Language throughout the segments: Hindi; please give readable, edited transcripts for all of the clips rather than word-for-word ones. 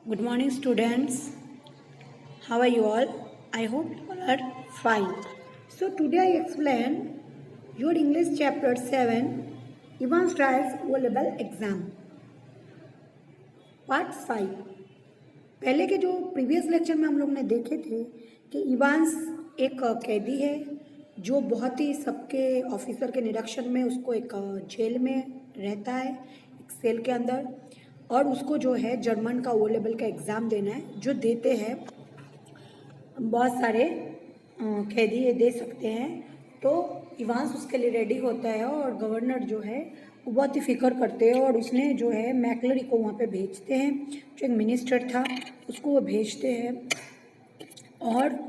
Good morning, students. How are you all? I hope you all are fine. So, today I explain your English chapter 7 Evans Trials O Level Exam Part 5. पहले के जो प्रीवियस लेक्चर में हम लोग ने देखे थे कि इवांस एक कैदी है जो बहुत ही सबके ऑफिसर के निरीक्षण में उसको एक जेल में रहता है, एक सेल के अंदर, और उसको जो है जर्मन का ओ लेवल का एग्ज़ाम देना है, जो देते हैं बहुत सारे कैदी ये दे सकते हैं। तो इवांस उसके लिए रेडी होता है और गवर्नर जो है वो बहुत ही फिक्र करते हैं और उसने जो है मैकलरी को वहाँ पे भेजते हैं, जो एक मिनिस्टर था उसको वो भेजते हैं और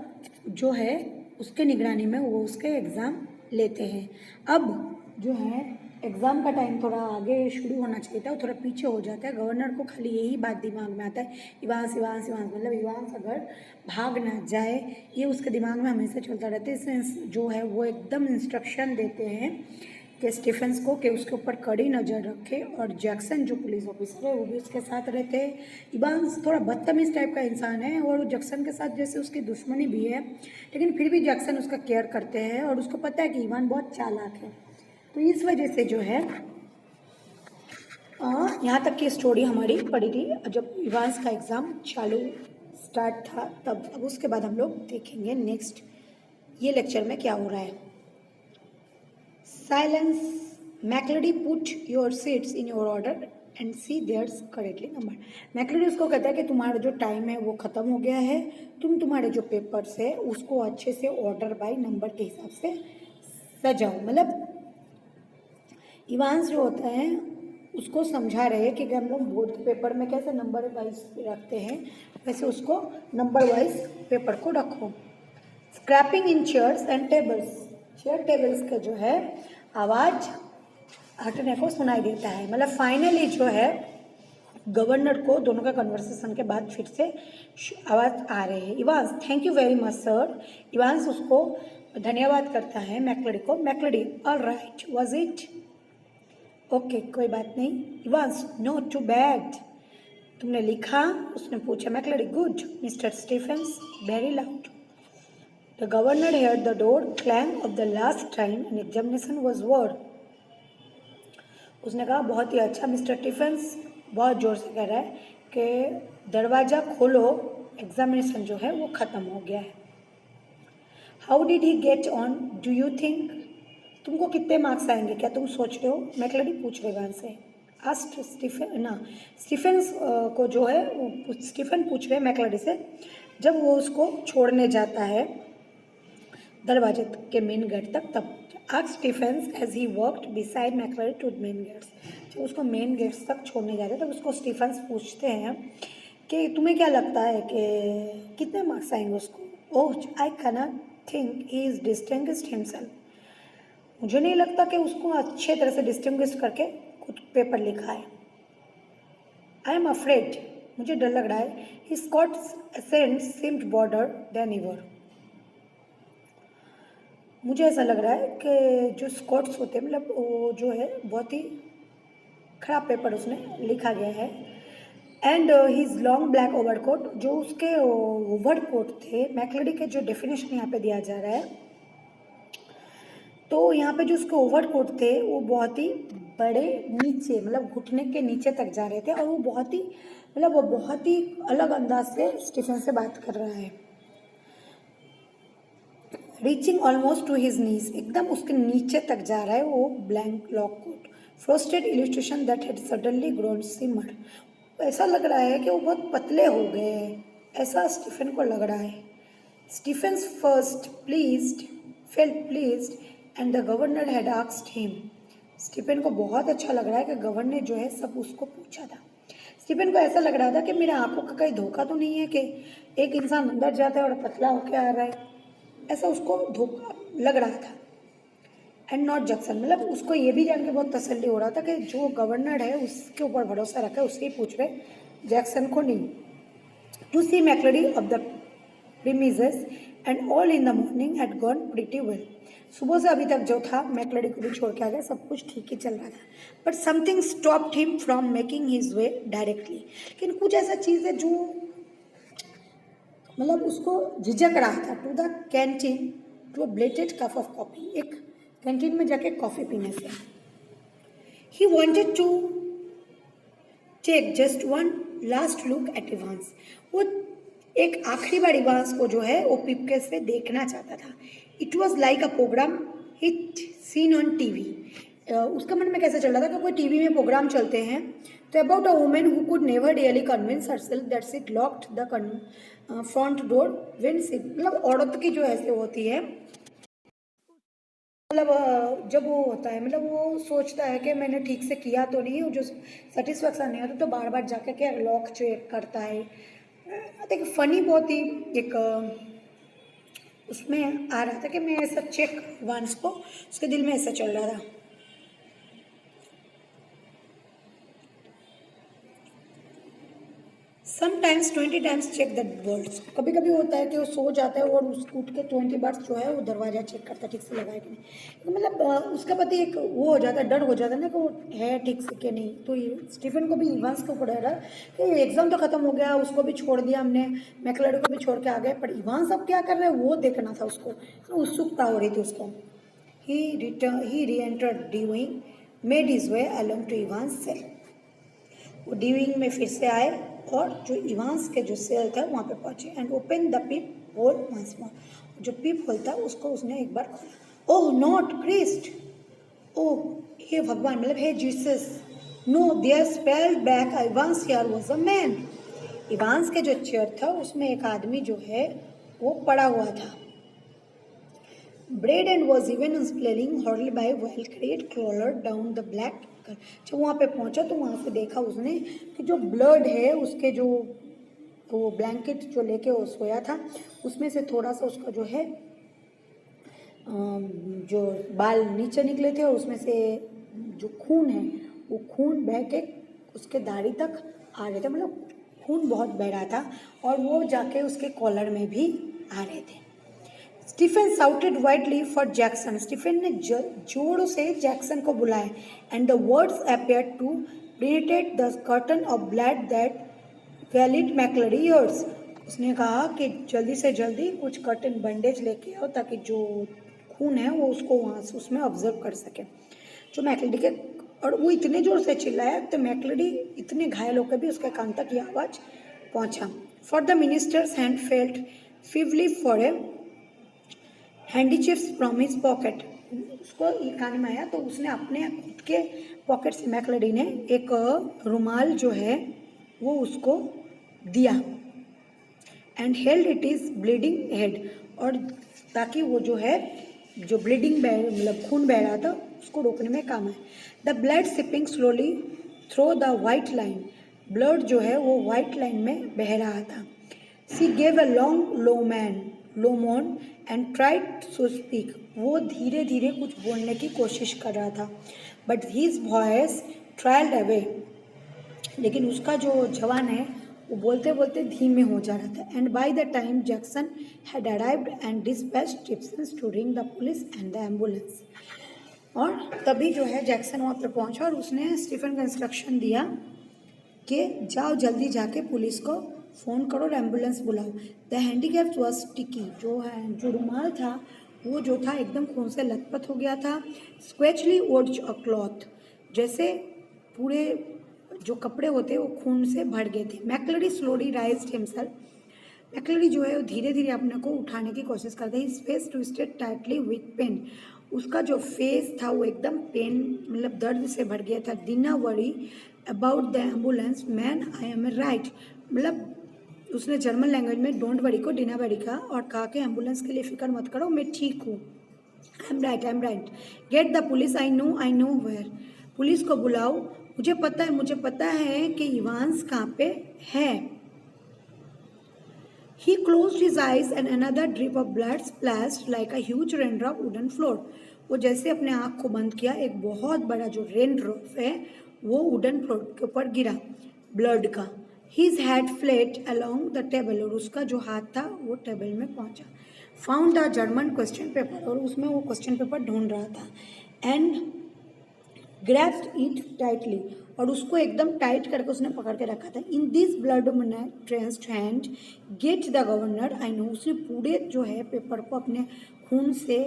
जो है उसके निगरानी में वो उसके एग्ज़ाम लेते हैं। अब जो है एग्ज़ाम का टाइम थोड़ा आगे शुरू होना चाहिए था, वो थोड़ा पीछे हो जाता है। गवर्नर को खाली यही बात दिमाग में आता है, इवांस इवांस इवांस, मतलब इवांस अगर भाग ना जाए, ये उसके दिमाग में हमेशा चलता रहता है। इसमें जो है वो एकदम इंस्ट्रक्शन देते हैं कि स्टीफेंस को कि उसके ऊपर कड़ी नज़र रखे, और जैक्सन जो पुलिस ऑफिसर है वो भी उसके साथ रहते हैं। इवांस थोड़ा बदतमीज़ टाइप का इंसान है और जैक्सन के साथ जैसे उसकी दुश्मनी भी है, लेकिन फिर भी जैक्सन उसका केयर करते हैं और उसको पता है कि इवान बहुत चालाक है। तो इस वजह से जो है यहाँ तक की स्टोरी हमारी पड़ी थी जब इवांस का एग्ज़ाम चालू स्टार्ट था तब। अब उसके बाद हम लोग देखेंगे नेक्स्ट ये लेक्चर में क्या हो रहा है। Silence McLeery put your seats in your order and see there's correctly number. McLeery उसको कहता है कि तुम्हारा जो टाइम है वो ख़त्म हो गया है, तुम तुम्हारे जो पेपर्स है उसको अच्छे से ऑर्डर बाय नंबर के हिसाब से सजाओ। मतलब इवांस जो होता है उसको समझा रहे हैं कि हम लोग बोर्ड के पेपर में कैसे नंबर वाइज रखते हैं, वैसे उसको नंबर वाइज पेपर को रखो। Scraping in chairs and tables, chair tables का जो है आवाज़ हटने को सुनाई देता है। मतलब फाइनली जो है गवर्नर को दोनों का कन्वर्सेशन के बाद फिर से आवाज़ आ रही है, Evans thank you very much sir. Evans उसको धन्यवाद करता है मैकलडी को। McLeery all right was it okay कोई बात नहीं। इवांस नो टू बैड, तुमने लिखा? उसने पूछा। McLeery good mister Stephens very loud. The governor हेard the door clang of the last time and examination was word. उसने कहा बहुत ही अच्छा मिस्टर स्टीफेंस, बहुत ज़ोर से कह रहा है कि दरवाज़ा खोलो, एग्जामिनेशन जो है वो ख़त्म हो गया है। How did he get on do you think, तुमको कितने मार्क्स आएंगे, क्या तुम सोच रहे हो? मैकलडी पूछ रहे वहाँ से। आस्ट स्टीफन ना स्टीफेंस को जो है स्टीफन पूछ रहे मैकलडी से जब वो उसको छोड़ने जाता है दरवाजे के मेन गेट तक, तब ask Stephens as he worked beside McLeery to main gates. जब उसको मेन गेट्स तक छोड़ने जाते हैं तब उसको स्टीफेंस पूछते हैं कि तुम्हें क्या लगता है कि कितने मार्क्स आएंगे उसको? Oh I cannot think he is distinguished himself, मुझे नहीं लगता कि उसको अच्छे तरह से डिस्टिंग्विश करके खुद पेपर लिखा है। आई एम अफ्रेड, मुझे डर लग रहा है। He Scots accent seemed border then ever, मुझे ऐसा लग रहा है कि जो स्कॉट्स होते हैं मतलब वो जो है बहुत ही खराब पेपर उसने लिखा गया है। And his long black overcoat, जो उसके ओवरकोट थे, मैकलडी के जो डेफिनेशन यहाँ पे दिया जा रहा है, तो यहाँ पे जो उसके ओवरकोट थे वो बहुत ही बड़े नीचे, मतलब घुटने के नीचे तक जा रहे थे, और वो बहुत ही मतलब वो बहुत ही अलग अंदाज से स्टीफन से बात कर रहा है। Reaching almost to his knees, एकदम उसके नीचे तक जा रहा है वो blank lock coat. Frosted illustration that had suddenly grown simmer, ऐसा लग रहा है कि वो बहुत पतले हो गए हैं, ऐसा स्टीफन को लग रहा है। Stephens first pleased felt pleased and the governor had asked him, Stephen को बहुत अच्छा लग रहा है कि गवर्नर ने जो है सब उसको पूछा था। स्टीफन को ऐसा लग रहा था कि मेरे आंखों का कहीं धोखा तो नहीं है कि एक इंसान अंदर जाता है और पतला होकर आ रहा है, ऐसा उसको धोखा लग रहा था। एंड नॉट जैक्सन, मतलब उसको ये भी जान के बहुत तसल्ली हो रहा था कि जो गवर्नर है उसके ऊपर भरोसा रखा है, उससे ही पूछ रहे, जैक्सन को नहीं। To see McLeery off the premises and all in the morning had gone pretty well, सुबह से अभी तक जो था मैकलडी को भी छोड़ के आ गया, सब कुछ ठीक ही चल रहा था, but something stopped him from making his way directly. लेकिन कुछ ऐसा चीज़ है जो मतलब उसको झिझक रहा था to the canteen to a belated cup of coffee, एक कैंटीन में जाके कॉफ़ी पीने से। He wanted to take just one last look at Evans, वो एक आखिरी बार इवांस को जो है वो पिपके से देखना चाहता था। It was like a programme hit seen on TV. उसका मन में कैसे चल रहा था कि कोई टीवी में प्रोग्राम चलते हैं, तो about a women who could never really convince herself that she locked the front door when she, मतलब औरत की जो ऐसे होती है, मतलब जब वो होता है मतलब वो सोचता है कि मैंने ठीक से किया तो नहीं, जो सेटिस्फेक्शन नहीं होता तो बार बार जाकर के लॉक चेक करता है। देखिए फनी बहुत ही एक उसमें आ रहा था कि मैं ऐसा चेक वंस को, उसके दिल में ऐसा चल रहा था। Sometimes 20 times check that words, कभी कभी होता है कि वो सो जाता है और उस उठ के 20 बार जो है वो दरवाज़ा चेक करता है ठीक से लगा है कि नहीं, तो मतलब उसका पति एक वो हो जाता है, डर हो जाता है ना कि वो है ठीक से कि नहीं। तो ये स्टीफन को भी इवांस को पड़ा रहा कि एग्जाम तो खत्म हो गया, उसको भी छोड़ दिया हमने, मैकलडी को भी छोड़ के आ गए, पर इवांस अब क्या कर रहे हैं वो देखना था उसको, तो उत्सुकता हो रही थी उसको। He reentered D wing, made his way along to Evans cell, वो डीविंग में फिर से आए और जो इवांस के जो सेल था वहाँ पे पहुँचे and open the peephole once more, जो पिप होल था उसको उसने एक बार खोला। ओह नॉट क्रिस्ट, ओह हे भगवान, मतलब हे Jesus, no there spelled back Evans here was a man, Evans के जो चेयर था उसमें एक आदमी जो है वो पड़ा हुआ था। Bread and was even spelling hardly by well create crawler down the black. जब वहाँ पे पहुँचा तो वहाँ से देखा उसने कि जो ब्लड है उसके जो वो ब्लैंकेट जो लेके वो सोया था उसमें से थोड़ा सा उसका जो है जो बाल नीचे निकले थे और उसमें से जो खून है वो खून बह के उसके दाढ़ी तक आ रहे थे, मतलब खून बहुत बह रहा था और वो जाके उसके कॉलर में भी आ रहे थे। Stephen shouted widely for Jackson, Stephen ने जोर से जैक्सन को बुलाया and the words appear to penetrate the curtain of blood that veiled McLeery ears, उसने कहा कि जल्दी से जल्दी कुछ कर्टन बैंडेज लेके आओ ताकि जो खून है वो उसको वहाँ से उसमें ऑब्जर्व कर सके। जो मैकलडी के, और वो इतने जोर से चिल्लाया तो मैकलडी इतने घायल होकर भी उसके कान तक ये आवाज़ पहुँचा। For the ministers hand felt feebly for a handkerchiefs from his pocket, उसको ये कान में आया तो उसने अपने खुद के पॉकेट से मैकलडी ने एक रुमाल जो है वो उसको दिया and held it is bleeding head, और ताकि वो जो है जो ब्लीडिंग मतलब खून बह रहा था उसको रोकने में काम आए। The blood seeping slowly through the white line, blood जो है वो वाइट लाइन में बह रहा था। सी गेव अ लॉन्ग लो मोन एंड ट्राइड टू स्पीक, वो धीरे धीरे कुछ बोलने की कोशिश कर रहा था but his voice trialled away, लेकिन उसका जो जवान है वो बोलते बोलते धीमे हो जा रहा था। And by the time Jackson had arrived and dispatched Stephen to ring the police and the ambulance, और तभी जो है जैक्सन वहाँ पर पहुँचा और उसने स्टीफन को इंस्ट्रक्शन दिया कि जाओ जल्दी जाके पुलिस को फ़ोन करो और एम्बुलेंस बुलाओ। द हैंडीकैप वॉज स्टिकी, जो है जो रुमाल था वो जो था एकदम खून से लथपथ हो गया था। स्क्वेचली ओड्ज अ क्लॉथ, जैसे पूरे जो कपड़े होते वो खून से भर गए थे। मैकलडी स्लोली राइज्ड हिमसेल्फ, मैकलडी जो है वो धीरे धीरे अपने को उठाने की कोशिश करता है। His face twisted tightly with pain, उसका जो फेस था वो एकदम पेन मतलब दर्द से भर गया था। Dinna worry about the ambulance man, I am right, मतलब उसने जर्मन लैंग्वेज में डोंट वरी को डिना वरी कहा और कहा कि एम्बुलेंस के लिए फिक्र मत करो, मैं ठीक हूँ, I am right, get the police, I know where, police को बुलाओ, मुझे पता है कि इवांस कहाँ पे है। He closed his eyes and another drip of blood splashed like a huge raindrop wooden floor. वो जैसे अपने आँख को बंद किया, एक बहुत बड़ा जो रेन ड्रॉप है वो वुडन फ्लोर के ऊपर गिरा ब्लड का। His head fled along the table, और उसका जो हाथ था वो टेबल में पहुंचा। Found a German question paper, और उसमें वो क्वेश्चन पेपर ढूंढ रहा था। एंड ग्रैप्ड इट टाइटली, और उसको एकदम टाइट करके उसने पकड़ के रखा था। In this blood trenched hand get the governor I know, उसने पूरे जो है पेपर को अपने खून से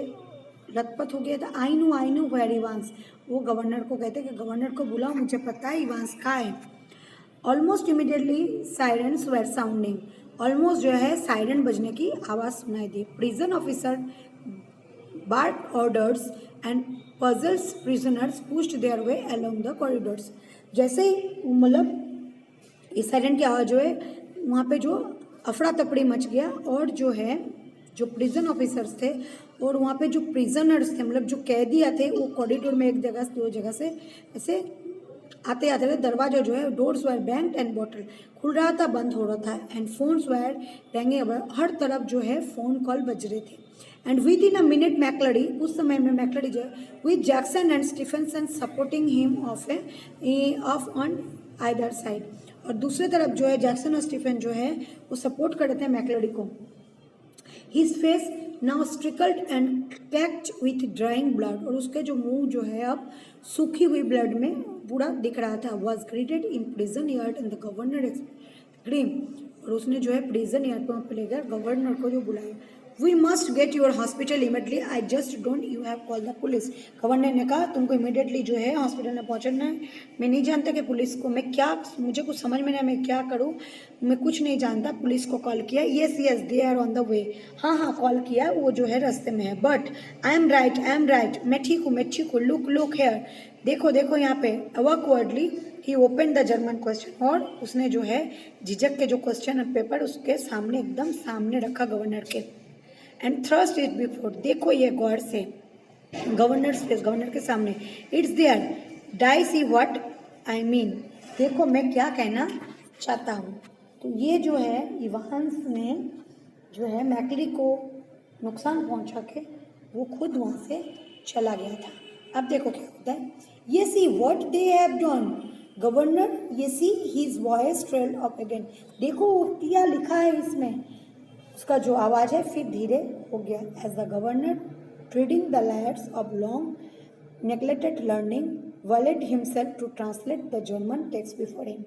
लथपथ हो गया था। आई नो वेर इवांस, वो गवर्नर को कहते कि गवर्नर को बुलाओ, मुझे पता है इवांस कहाँ है। Almost immediately sirens were sounding, almost जो है साइरन बजने की आवाज़ सुनाई दी। Prison officer barked orders and puzzles prisoners pushed their way along the corridors। जैसे ही मतलब इस सायरन की आवाज़ जो है वहाँ पे जो अफरा तफड़ी मच गया, और जो है जो प्रिजन ऑफिसर्स थे और वहाँ पे जो प्रिजनर्स थे मतलब जो कैदिया थे वो कॉरिडोर में एक जगह से दो जगह से ऐसे आते आते थे। दरवाजा जो है doors were banked and bottle, खुल रहा था बंद हो रहा था। एंड फोन्स वर रेंगे, हर तरफ जो है फ़ोन कॉल बज रहे थे। And within a minute McCready, उस समय में मैकलडी जो है with Jackson and Stephenson supporting him of on either side, और दूसरे तरफ जो है जैक्सन और स्टीफन जो है वो सपोर्ट कर रहे थे मैकलडी को। His face now streaked and packed with drying blood, और उसके जो मुंह जो है अब सूखी हुई ब्लड में पूरा दिख रहा था। Was greeted in prison yard and the governor Graeme, और उसने जो है प्रिजन यार्ड पर लेकर गवर्नर को जो बुलाया। We must get your hospital immediately, I just don't you have call the police. Governor ने कहा तुमको इमीडिएटली जो है हॉस्पिटल में पहुंचना है। मैं नहीं जानता कि पुलिस को मैं क्या, मुझे कुछ समझ में नहीं, मैं क्या करूं, मैं कुछ नहीं जानता। पुलिस को कॉल किया। Yes they are on the way, हाँ कॉल किया, वो जो है रास्ते में है। बट आई एम राइट, मैं ठीक हूँ। लुक हेयर, देखो यहाँ पे। अवॉकवर्डली ही ओपन द जर्मन क्वेश्चन, और उसने जो है झिझक के जो क्वेश्चन पेपर उसके सामने एकदम सामने रखा गवर्नर के। एंड थ्रस्ट इट बिफोर, देखो ये गौर से, गवर्नर के सामने। It's there, die see what I mean, देखो मैं क्या कहना चाहता हूँ। तो ये जो है इवांस ने जो है मैकली को नुकसान पहुंचा के वो खुद वहाँ से चला गया था। अब देखो क्या होता है। ये see what they have done governor, ये see his voice trailed up again, देखो क्या लिखा है इसमें, उसका जो आवाज़ है फिर धीरे हो गया। As the governor treading the lads of long neglected learning wallet himself to translate the German text before him.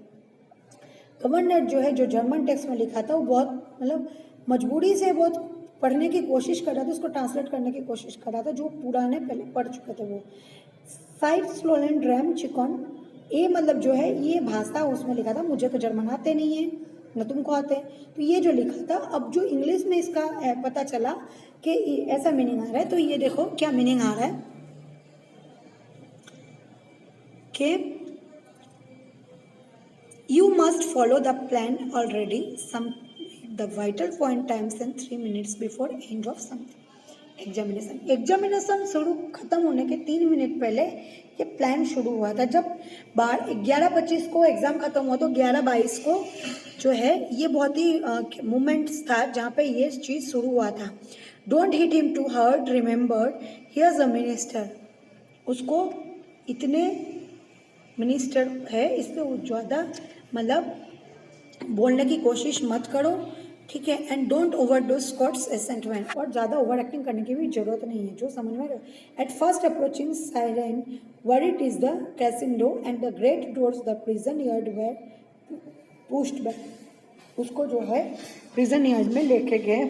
Governor जो है जो जर्मन टेक्स्ट में लिखा था वो बहुत मतलब मजबूरी से बहुत पढ़ने की कोशिश कर रहा था, उसको ट्रांसलेट करने की कोशिश कर रहा था जो पुराने पहले पढ़ चुके थे वो। साइड स्लोलन ड्रैम चिकन, ये मतलब जो है ये भाषा उसमें लिखा था, मुझे तो जर्मन आते नहीं है न तुमको आते, तो ये जो लिखा था। अब जो इंग्लिश में इसका पता चला कि ऐसा मीनिंग आ रहा है, तो ये देखो क्या मीनिंग आ रहा है कि you must follow the plan already, some the vital point times and 3 minutes before end of something examination शुरू खत्म होने के 3 मिनट पहले ये प्लान शुरू हुआ था। जब 11:25 को एग्ज़ाम खत्म हुआ तो 11:22 को जो है ये बहुत ही मोमेंट्स था जहाँ पे ये चीज़ शुरू हुआ था। Don't hit him to hurt, remember here's a minister, उसको इतने मिनिस्टर है इस पर ज़्यादा मतलब बोलने की कोशिश मत करो, ठीक है। एंड डोंट ओवरडू स्कॉट्स एसेंटमेंट, और ज़्यादा ओवर एक्टिंग करने की भी जरूरत नहीं है, जो समझ में रहे। At first approaching siren were it is the casino and the great doors the prison yard were pushed back, उसको जो है प्रिजन यार्ड में लेके गए,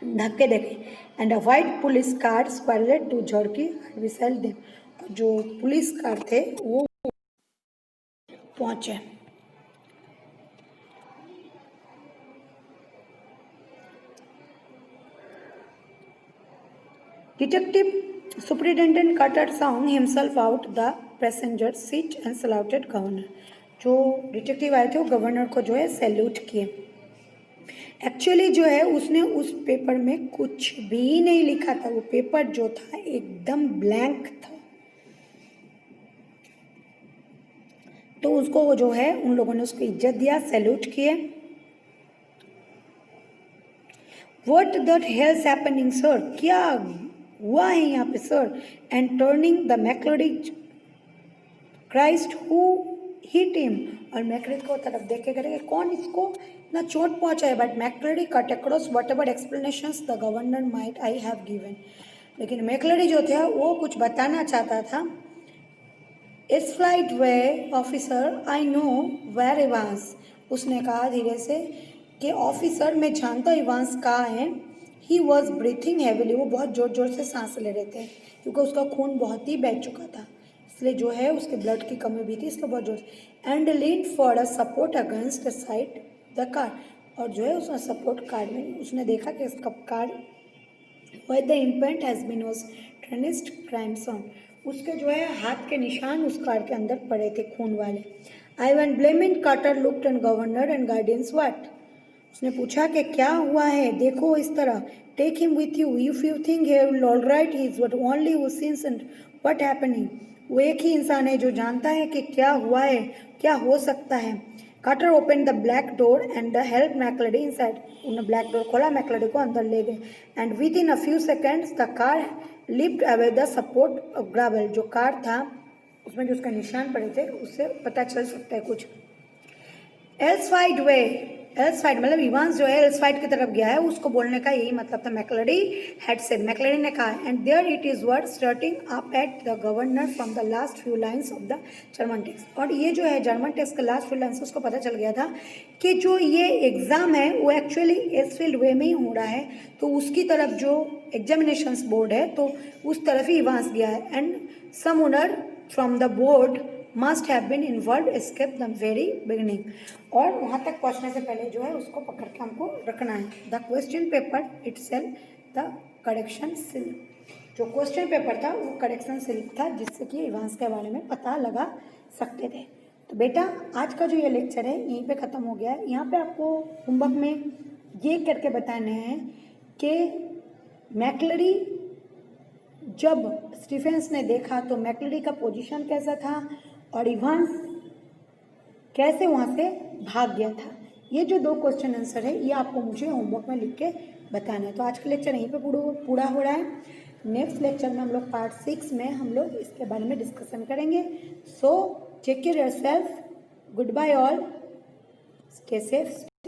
धक्के देखे। And a white police car spirited to jerky whistle them, जो पुलिस कार थे वो पहुंचे। Detective Superintendent Carter found himself out the passenger seat and saluted governor. जो डिटेक्टिव आए थे वो गवर्नर को जो है सैल्यूट किए। एक्चुअली जो है उसने उस पेपर में कुछ भी नहीं लिखा था, वो पेपर जो था एकदम ब्लैंक था। तो उसको वो जो है उन लोगों ने उसको इज्जत दिया, सैल्यूट किए। What the hell's happening, sir? क्या हुआ है यहाँ पे sir? And turning the McCready Christ who hit him, और मैक्रेडी को तरफ देख के करेंगे कौन इसको इतना चोट पहुंचाए, but McCready cut across whatever explanations the governor might I have given. लेकिन मैक्रेडी जो थे वो कुछ बताना चाहता था। It's flight way officer I know where Evans, उसने कहा धीरे से कि ऑफिसर मैं जानता इवांस कहाँ है। ही वॉज ब्रीथिंग हैविली, वो बहुत ज़ोर ज़ोर से सांस ले रहे थे क्योंकि उसका खून बहुत ही बह चुका था, इसलिए जो है उसके ब्लड की कमी भी थी, इसलिए बहुत जोर। And lead for a support against the side the car, और जो है उसने सपोर्ट कार्ड में उसने देखा कि इसका कार्ड वाई द इम्पेंट हैज़ बीन वॉज ट्रेनिस्ट क्राइम्स ऑन, उसके जो है हाथ के निशान उस कार्ड के अंदर पड़े थे खून वाले। I one blaming Carter looked and governor and guardians what, उसने पूछा कि क्या हुआ है, देखो इस तरह। Take him with you if you think he will all right, he is only who scenes and what happening, वो एक ही इंसान है जो जानता है कि क्या हुआ है, क्या हो सकता है। Carter open the black door and the help McCready inside, उन्होंने ब्लैक डोर खोला, मैक्लेडी को अंदर ले गए। And within a few seconds the car lift away the support of gravel, जो कार था उसमें जो उसका निशान पड़े थे उससे पता चल सकता है कुछ। एल्सवाइड वे, एल्सवाइड मतलब इवांस जो है एल्सवाइड की तरफ गया है, उसको बोलने का यही मतलब था। मैक्लेडी हैड सेड, मैक्लेडी ने कहा, and there it is word starting up at the governor from the last few lines of the German text, और ये जो है जर्मन टेक्स्ट का लास्ट फ्यू लाइन्स उसको पता चल गया था कि जो ये एग्जाम है वो एक्चुअली एल्सफील्ड वे में ही हो रहा है, तो उसकी तरफ जो एग्जामिनेशंस बोर्ड है तो उस तरफ ही इवांस गया है। And some owner from the board must have been involve escape the very beginning, और वहाँ तक पहुँचने से पहले जो है उसको पकड़ के हमको रखना है। The question paper itself the correction slip, जो क्वेश्चन पेपर था वो करेक्शन स्लिप था जिससे कि इवांस के बारे में पता लगा सकते थे। तो बेटा आज का जो ये लेक्चर है यहीं पे ख़त्म हो गया है। यहाँ पे आपको होमवर्क में ये करके बताने हैं कि मैक्लेडी जब स्टीफेंस ने देखा तो मैक्लेडी का पोजीशन कैसा था और इवांस कैसे वहाँ से भाग गया था। ये जो 2 क्वेश्चन आंसर है ये आपको मुझे होमवर्क में लिख के बताना है। तो आज का लेक्चर यहीं पे पूरा हो रहा है। नेक्स्ट लेक्चर में हम लोग पार्ट 6 में हम लोग इसके बारे में डिस्कशन करेंगे। So take care yourself, goodbye all, stay safe.